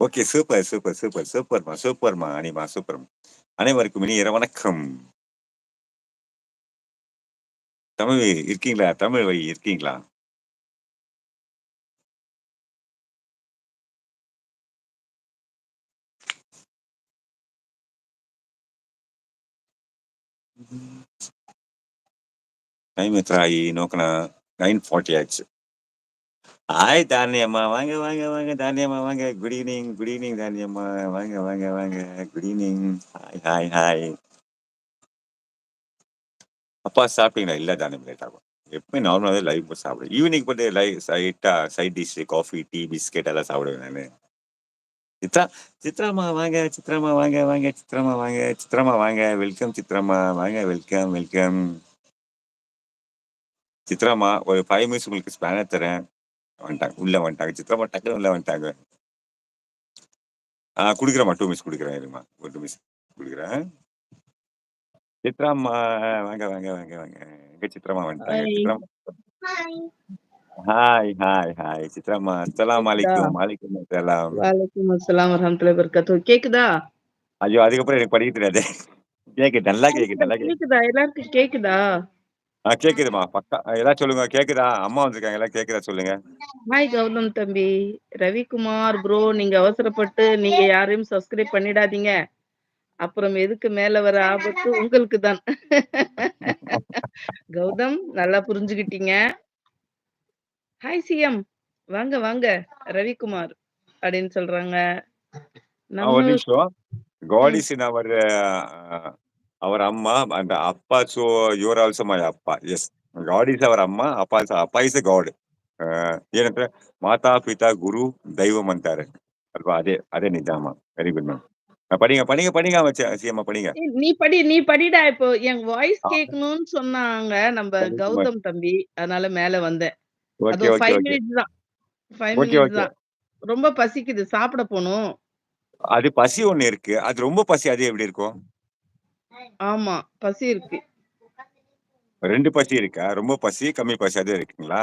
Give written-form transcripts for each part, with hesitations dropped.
Okay. Super, super, super, சூப்பர்மா, சூப்பர்மா, அனிமா, super. அனைவருக்கும் இனிய வணக்கம். தமிழ் இருக்கீங்களா? தமிழ் வழி இருக்கீங்களா? டைம் எத்தன ஆயி நோக்குனா 9:40 ஆச்சு. ஹாய் தானியம்மா. வாங்க, வாங்க, வாங்க தானியம்மா வாங்க. குட் ஈவ்னிங், குட் ஈவ்னிங் தானியம்மா. வாங்க, வாங்க, வாங்க. Good evening. Hi, hi, hi. அப்பா சாப்பிட்டீங்களா? இல்ல தானியம் லேட் ஆகும். எப்பவுமே நார்மலாவே லைவ் போட்டு சாப்பிடுவேன். ஈவினிங் போட்டு லைட்டா side dish, coffee, tea, biscuit எல்லாம் சாப்பிடுவேன் நானு. சித்ரா சித்ராம்மா வாங்க, சித்ராம்மா வாங்க, வாங்க, சித்ராம்மா வாங்க, சித்ராம்மா வாங்க. வெல்கம் சித்ராம்மா. வாங்க வெல்கம், வெல்கம். சித்ராம்மா ஒரு 5 மினிட்ஸ் உங்களுக்கு ஸ்பேனர் தரேன். வந்துட்டாங்க. உள்ள வந்துட்டாங்க. சித்ராம்மா டக்குனு உள்ள வந்துட்டாங்க. குடுக்குறேன்ம்மா 2 மினிட்ஸ் குடுக்குறேன் இரும்மா. ஒரு 2 மினிட்ஸ் குடுக்குறேன். சித்ராம்மா வாங்க, வாங்க, வாங்க, வாங்க. எங்க சித்ராம்மா வந்துட்டாங்க. ஹாய். சித்ராம்மா ஹாய். Hi, hi, hi. சித்ராம்மா அஸ்ஸலாமு கேக்குதா? அலைக்கும். வலைக்கும் அஸ்ஸலாம். வலைக்கும் அஸ்ஸலாம் வரஹ்மத்துல்லாஹி வபரகாத்துஹு. கேக்குதா? ஐயோ! அதுக்கப்புறம் எனக்கு படிக்க தெரியாதே. கேக்குது. நல்லா கேக்குது, இல்ல நல்லா கேக்குது. கேக்குதா? எல்லாருக்கும் கேக்குதா? கேக்குதும்மா. பக்கா ஏதாவது சொல்லுங்க. கேக்குதா? அம்மா வந்திருக்காங்க. எல்லாம் கேக்குதா சொல்லுங்க. ஹாய் கௌதம் தம்பி. ரவிக்குமார் ப்ரோ, நீங்க அவசரப்பட்டு நீங்க யாரையும் சப்ஸ்கிரைப் பண்ணிடாதீங்க. அப்புறம் எதுக்கு மேல வர ஆபத்து உங்களுக்கு தான். கௌதம் நல்லா புரிஞ்சுகிட்டீங்க. Hi CM. வாங்க வாங்க. ரவிக்குமார் அப்படின்னு சொல்றாங்க. ஒரு நம்ம நிமிஷம். காட் ம். இஸ் இன் அவர் அவர் அம்மா அண்ட் அப்பா யூ ஆர் ஆல்சோ மை அப்பா. எஸ். காட் இஸ் அவர் அம்மா. அப்பா இஸ் காட். ಏನಂದ್ರೆ ಮಾತಾ ಪಿತಾ ಗುರು ದೈವಂ ಅಂತಾರೆ ಅಲ್ವಾ? ಅದೇ ಅದೇ ನಿಜ ಅಮ್ಮ. Very good ma'am. படிங்க, படிங்க, படிங்க சிஎம்மா படிங்க. நீ படிடா இப்போ. என் வாய்ஸ் கேட்கணும்னு சொன்னாங்க நம்ம கௌதம் தம்பி. அதனால மேல வந்தேன். அது ஓகே, ஒரு ஓகே, 5 ஓகே. மினிட்ஸ் தான். 5 ஓகே, மினிட்ஸ் ஓகே. தான். ரொம்ப பசிக்குது. சாப்பிட போணும். அது பசி ஒண்ணு இருக்கு. அது ரொம்ப பசி அது எப்படி இருக்கும்? ஆமா. பசி இருக்கு. 2 பசி இருக்கா? ரொம்ப பசி, கம்மி பசி அது இருக்குங்களா?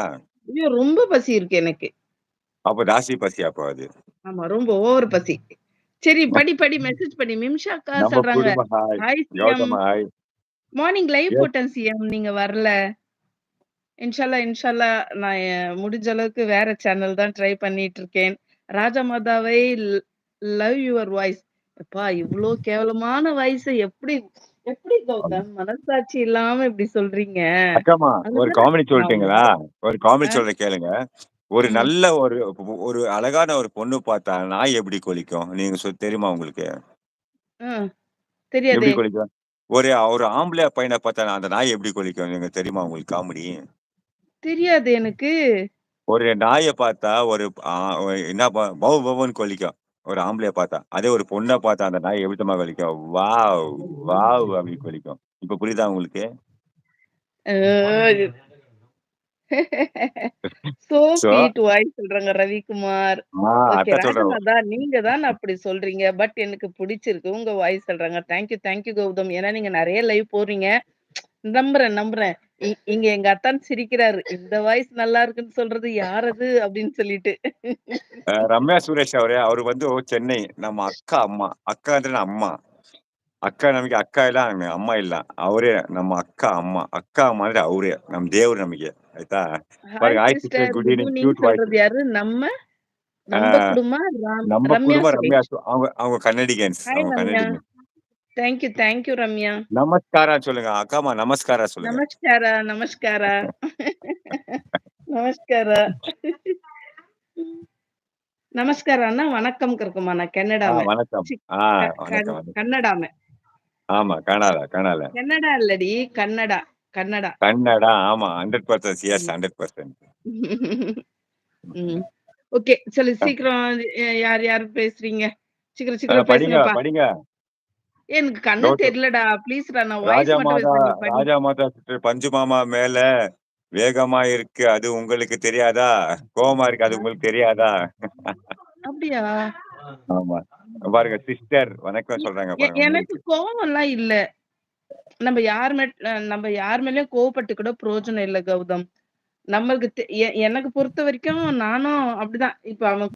ஐயோ! ரொம்ப பசி இருக்கு எனக்கு. அப்ப ஜாஸ்தி பசி அப்போ அது. ஆமா. ரொம்ப ஓவர் பசி. சரி படி மெசேஜ் படி. மிம்ஷா அக்கா நம்ம சொல்றாங்க. குடும்ப hi. Hi CM. Gautham hi. Morning live yes. போட்டேன் சிஎம். நீங்க வரல. இன்ஷா அல்லாஹ் நான் முடிஞ்ச அளவுக்கு வேற சேனல் தான் ட்ரை பண்ணிட்டு இருக்கேன். ராஜா மாதாவை லவ் யுவர் வாய்ஸ். அப்பா இவ்ளோ கேவலமான வாய்ஸ எப்படி எப்படி கௌதம் மனசாட்சி இல்லாம இப்படி சொல்றீங்க? அக்காம்மா ஒரு அதனால காமெடி நான் சொல்லட்டுங்களா? ஒரு காமெடி அ, சொல்றேன் கேளுங்க. ஒரு ம், நல்ல ஒரு ஒரு அழகான ஒரு பொண்ணு பார்த்தா நாய் எப்படி கொலிக்கும்? நீங்க தெரியுமா உங்களுக்கு? ம். எப்படி தெரியாதே! கொலிக்கும்? ஒரு ஒரு ஆம்பள பையன பார்த்தா அந்த நாய் எப்படி கொலிக்கும்? நீங்க தெரியுமா உங்களுக்கு காமெடி? தெரியாது எனக்கு. ஒரு நாய பார்த்தா ஒரு ஆ என்ன பவ் பவுன்னு கொலிக்கும். ஒரு ஆம்பளைய பார்த்தா. அதே ஒரு பொண்ண பார்த்தா அந்த நாய் எப்படி தெரியுமா கொலிக்கும்? வாவ்! வாவ்! அப்படின்னு கொலிக்கும். இப்ப புரியுதா உங்களுக்கு? அ சோ சோ ஸ்வீட் வாய்ஸ் சொல்றாங்க ரவிக்குமார். ஓகே. அதான் சொல்றேன். ராஜமாதா நீங்க தான் அப்படி சொல்றீங்க. பட் எனக்கு பிடிச்சிருக்கு உங்க வாய்ஸ் சொல்றாங்க. Thank you Gautham. ஏன்னா நீங்க நெறைய லைவ் போடுறீங்க. நம்புறேன். இங்க எங்க அத்தான் சிரிக்கிறாரு. இந்த வாய்ஸ் நல்லா இருக்குன்னு சொல்றது யார் அது? அப்படின்னு சொல்லிட்டு. ரம்யா சுரேஷ் அவரு வந்து சென்னை. நம்ம அக்கா அம்மா. அக்கான்ற அம்மா. ಅಕ್ಕ ನಮಗೆ ಅಕ್ಕ ಇಲ್ಲ, ಅಮ್ಮ ಇಲ್ಲ. ಅವರೇ ನಮ್ಮ ಅಕ್ಕ, ಅಮ್ಮ. ಅಕ್ಕ ಅಂದ್ರೆ ಅವರೇ. ನಮ್ ದೇವ್ರು ನಮಗೆ. ಆಯ್ತಾ? ஹாய் பாருங்க. Hi sister. Sister. Good good evening. Evening cute voice. சொல்றது யாரு? ஆ நம்ப குடும்பம் நம்ம ரம்யா குடும்பம் ரம்யா சுரேஷ். அவங்க அவங்க கன்னடிகன்ஸ். ஹாய் அவங்க ரம்யா. கன்னடிகன்ஸ். Thank you Ramya. நமஸ்கார சொல்லுங்க. அக்காமா நமஸ்கார சொல்லுங்க. நமஸ்காரா. நமஸ்காரா. நமஸ்காரம்னா வணக்கம்க்கு இருக்குமா நான் கன்னடாமே. வணக்கம். சி வணக்கம், வணக்கம். கன்னடாமே. ஆமா. காணால, காணால. கன்னடா இல்லடி. கன்னடா. கன்னடா. கன்னடா. ஆமா. 100% எஸ் ம். 100%. ம். ஓகே. சொல்லு சீக்கிரம் யார் பேசுறீங்க? சீக்கிரம் சீக்கிரம் படிங்க, பேசுங்கப்பா. படிங்க. எனக்கு கண்ணு கௌதம். தெரியலடா. ப்ளீஸ்டா நான் வாய்ஸ் ராஜா மட்டும் மாதா பேசுறேன். நீ படி. ராஜா மாதா சிஸ்டர் பஞ்சு மாமா மேல வேகமா இருக்கு. அது உங்களுக்கு தெரியாதா? கோவமா இருக்கு. அது உங்களுக்கு தெரியாதா? அப்படியா? ஆமா. பாருங்க சிஸ்டர் வணக்கம் சொல்றாங்க பாருங்க எனக்கு உங்களுக்கு. கோவம்லாம் இல்ல. நம்ம யார் மேலயும் கோவப்பட்டு கூட பிரயோஜனம் இல்ல கௌதம். நம்மளுக்கு எனக்கு பொறுத்தவரைக்கும் நானும் அப்படிதான். இப்ப அவன்